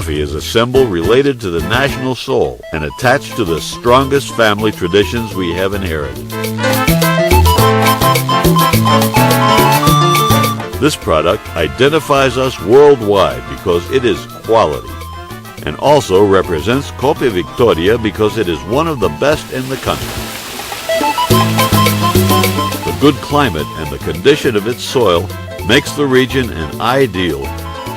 Coffee is a symbol related to the national soul and attached to the strongest family traditions we have inherited. This product identifies us worldwide because it is quality, and also represents Coopevictoria because it is one of the best in the country. The good climate and the condition of its soil makes the region an ideal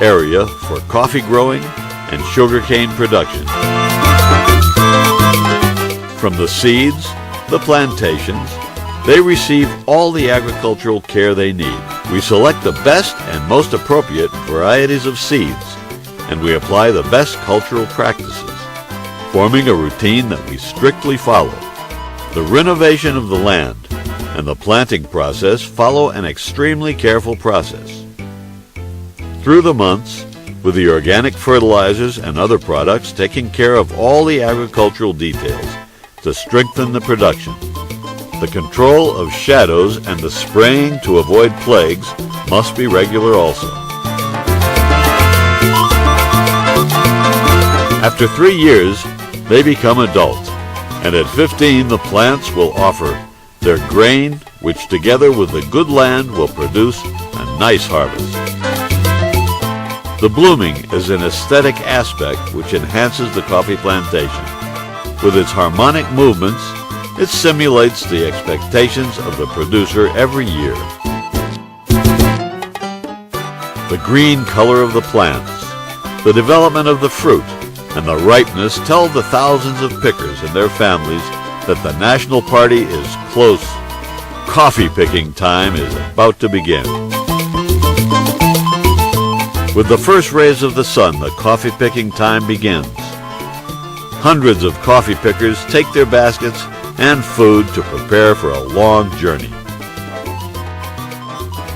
area for coffee growing and sugarcane production. From the seeds, the plantations, they receive all the agricultural care they need. We select the best and most appropriate varieties of seeds, and we apply the best cultural practices, forming a routine that we strictly follow. The renovation of the land and the planting process follow an extremely careful process. Through the months, with the organic fertilizers and other products taking care of all the agricultural details to strengthen the production. The control of shadows and the spraying to avoid plagues must be regular also. After 3 years, they become adult, and at 15 the plants will offer their grain, which together with the good land will produce a nice harvest. The blooming is an aesthetic aspect which enhances the coffee plantation. With its harmonic movements, it simulates the expectations of the producer every year. The green color of the plants, the development of the fruit, and the ripeness tell the thousands of pickers and their families that the national party is close. Coffee picking time is about to begin. With the first rays of the sun, the coffee picking time begins. Hundreds of coffee pickers take their baskets and food to prepare for a long journey.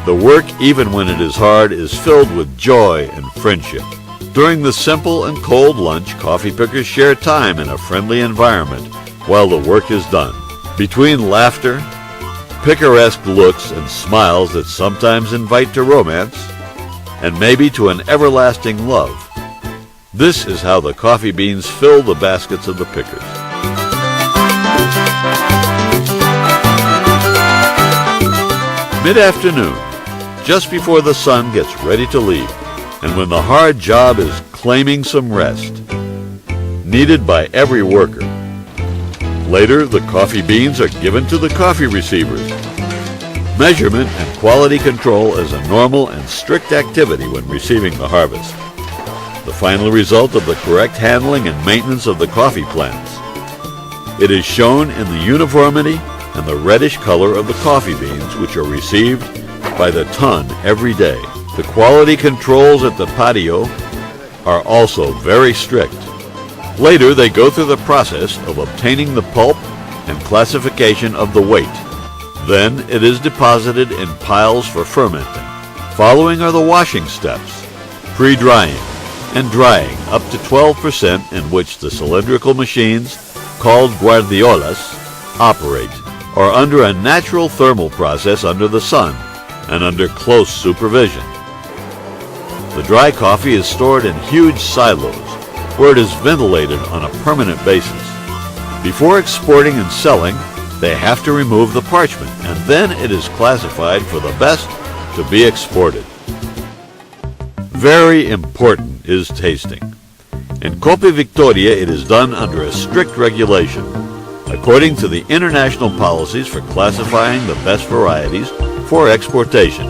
The work, even when it is hard, is filled with joy and friendship. During the simple and cold lunch, coffee pickers share time in a friendly environment while the work is done. Between laughter, picaresque looks, and smiles that sometimes invite to romance, and maybe to an everlasting love. This is how the coffee beans fill the baskets of the pickers. Mid-afternoon, just before the sun gets ready to leave, and when the hard job is claiming some rest, needed by every worker. Later, the coffee beans are given to the coffee receivers. Measurement and quality control is a normal and strict activity when receiving the harvest. The final result of the correct handling and maintenance of the coffee plants. It is shown in the uniformity and the reddish color of the coffee beans, which are received by the ton every day. The quality controls at the patio are also very strict. Later, they go through the process of obtaining the pulp and classification of the weight. Then it is deposited in piles for fermenting. Following are the washing steps, pre-drying, and drying up to 12%, in which the cylindrical machines, called guardiolas, operate, or under a natural thermal process under the sun and under close supervision. The dry coffee is stored in huge silos, where it is ventilated on a permanent basis. Before exporting and selling, they have to remove the parchment, and then it is classified for the best to be exported. Very important is tasting. In Coopevictoria, it is done under a strict regulation, according to the international policies for classifying the best varieties for exportation.